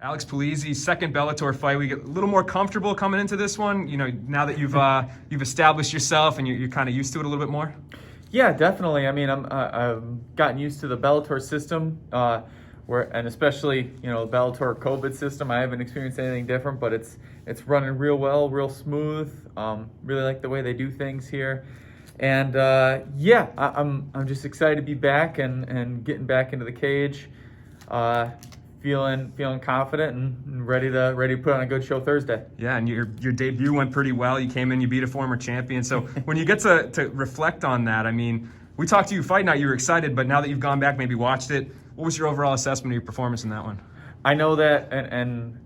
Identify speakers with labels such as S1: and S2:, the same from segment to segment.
S1: Alex Polizzi, second Bellator fight. We get a little more comfortable coming into this one. You know, now that you've established yourself and you're kind of used to it a little bit more.
S2: Yeah, definitely. I mean, I've gotten used to the Bellator system, and especially the Bellator COVID system. I haven't experienced anything different, but it's running real well, real smooth. Really like the way they do things here, and I'm just excited to be back and getting back into the cage. Feeling confident and ready to put on a good show Thursday.
S1: Yeah, and your debut went pretty well. You came in, you beat a former champion. So when you get to reflect on that, I mean, we talked to you fight night, you were excited, but now that you've gone back, maybe watched it, what was your overall assessment of your performance in that one?
S2: I know that, and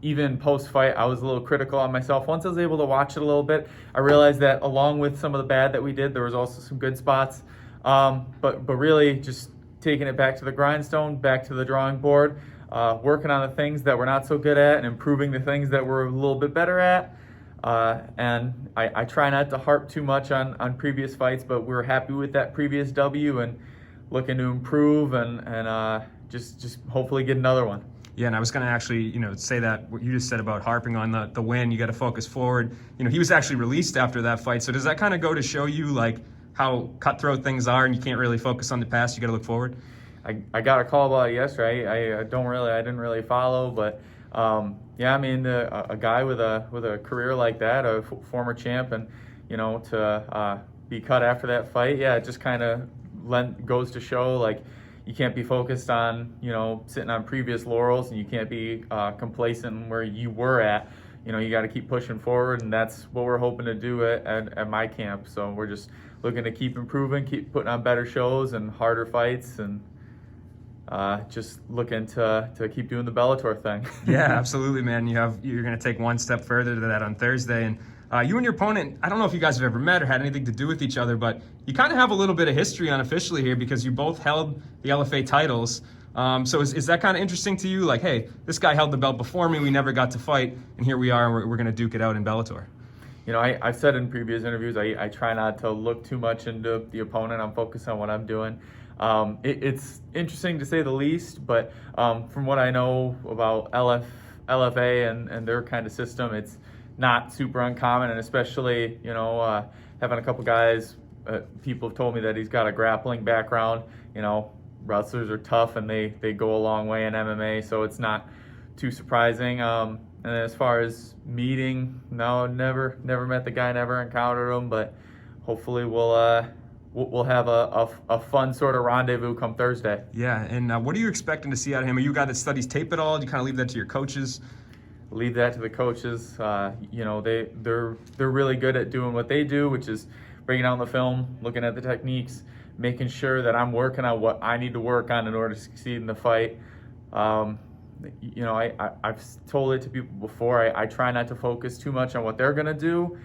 S2: even post-fight, I was a little critical on myself. Once I was able to watch it a little bit, I realized that along with some of the bad that we did, there was also some good spots. But really just taking it back to the grindstone, back to the drawing board, working on the things that we're not so good at and improving the things that we're a little bit better at. And I try not to harp too much on previous fights, but we're happy with that previous W and looking to improve and just hopefully get another one.
S1: Yeah, and I was going to actually, say that what you just said about harping on the win. You got to focus forward. He was actually released after that fight. So does that kind of go to show you like how cutthroat things are and you can't really focus on the past? You got to look forward?
S2: I got a call about it yesterday. I didn't really follow, but I mean, a guy with a career like that, a former champ, and to be cut after that fight, it just kind of goes to show like you can't be focused on sitting on previous laurels, and you can't be complacent where you were at. You got to keep pushing forward, and that's what we're hoping to do at my camp. So we're just looking to keep improving, keep putting on better shows and harder fights, and just looking to keep doing the Bellator thing.
S1: Yeah, absolutely, man. You're going to take one step further to that on Thursday, and you and your opponent, I don't know if you guys have ever met or had anything to do with each other, but you kind of have a little bit of history unofficially here because you both held the LFA titles. So is that kind of interesting to you? Like, hey, this guy held the belt before me, we never got to fight, and here we are, and we're going to duke it out in Bellator.
S2: I've said in previous interviews, I try not to look too much into the opponent. I'm focused on what I'm doing. It's interesting to say the least, but from what I know about LFA and their kind of system, it's not super uncommon, and especially, having a couple guys, people have told me that he's got a grappling background. Wrestlers are tough and they go a long way in MMA, so it's not too surprising. And as far as meeting, no, never met the guy, never encountered him, but hopefully we'll have a fun sort of rendezvous come Thursday.
S1: Yeah, and what are you expecting to see out of him? Are you a guy that studies tape at all? Do you kind of leave that to your coaches?
S2: Leave that to the coaches. They're really good at doing what they do, which is breaking down the film, looking at the techniques, making sure that I'm working on what I need to work on in order to succeed in the fight. I've told it to people before. I try not to focus too much on what they're gonna do,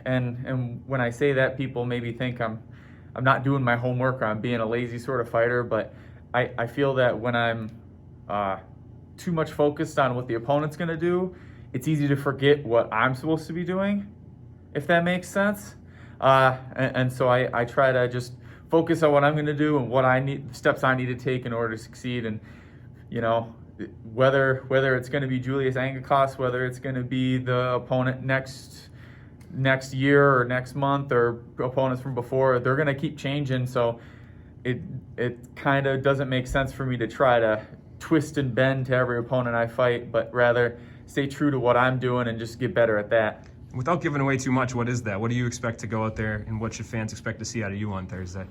S2: and when I say that, people maybe think I'm not doing my homework or I'm being a lazy sort of fighter. But I feel that when I'm too much focused on what the opponent's gonna do, it's easy to forget what I'm supposed to be doing, if that makes sense. And so I try to just focus on what I'm going to do and what steps I need to take in order to succeed. And, whether it's going to be Julius Angakos, whether it's going to be the opponent next year or next month or opponents from before, they're going to keep changing. So it kind of doesn't make sense for me to try to twist and bend to every opponent I fight, but rather stay true to what I'm doing and just get better at that.
S1: Without giving away too much, what is that? What do you expect to go out there, and what should fans expect to see out of you on Thursday?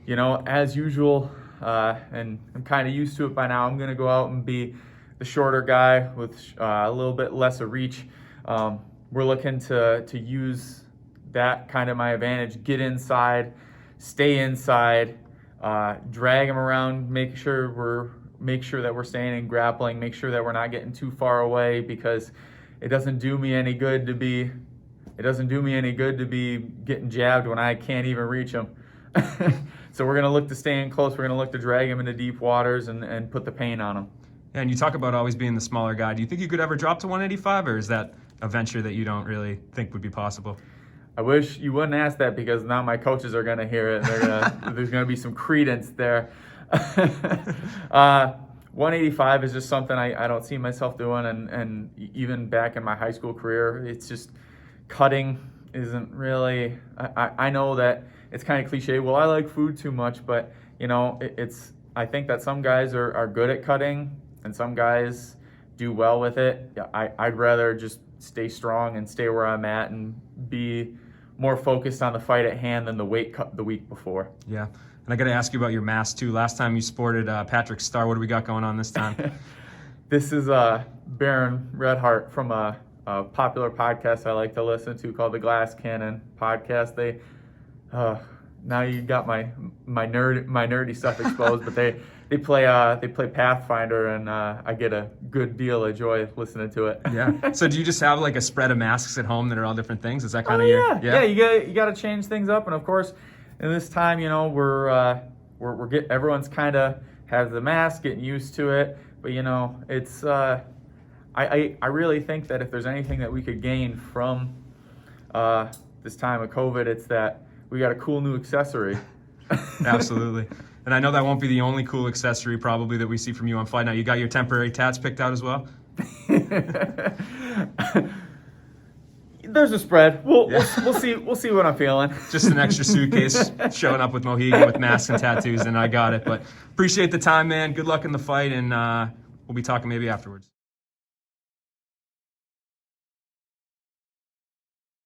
S2: As usual, and I'm kind of used to it by now, I'm going to go out and be the shorter guy with a little bit less of reach. We're looking to use that kind of my advantage, get inside, stay inside, drag him around, make sure that we're staying in grappling, make sure that we're not getting too far away, because it doesn't do me any good to be getting jabbed when I can't even reach him. So we're going to look to stay in close. We're going to look to drag him into deep waters and put the pain on him.
S1: And you talk about always being the smaller guy. Do you think you could ever drop to 185, or is that a venture that you don't really think would be possible?
S2: I wish you wouldn't ask that, because now my coaches are going to hear it. There's going to be some credence there. 185 is just something I don't see myself doing, and even back in my high school career, it's just cutting isn't really. I know that it's kind of cliche. Well, I like food too much, but it's. I think that some guys are good at cutting, and some guys do well with it. I'd rather just stay strong and stay where I'm at and be more focused on the fight at hand than the weight cut the week before.
S1: Yeah. And I got to ask you about your mask too. Last time you sported Patrick's star. What do we got going on this time?
S2: This is Baron Redhart from a popular podcast I like to listen to called the Glass Cannon podcast. They now you got my nerdy stuff exposed, but they play Pathfinder, and I get a good deal of joy listening to it.
S1: Yeah. So do you just have like a spread of masks at home that are all different things? Is that kind of
S2: yeah? You got to change things up, and of course, in this time, we're everyone's kind of has the mask, getting used to it, but it's I really think that if there's anything that we could gain from this time of COVID, it's that we got a cool new accessory.
S1: Absolutely. And I know that won't be the only cool accessory probably that we see from you on Fight Night. You got your temporary tats picked out as well? There's a spread. We'll see what I'm feeling. Just an extra suitcase showing up with Mohegan with masks and tattoos, and I got it. But appreciate the time, man. Good luck in the fight, and we'll be talking maybe afterwards.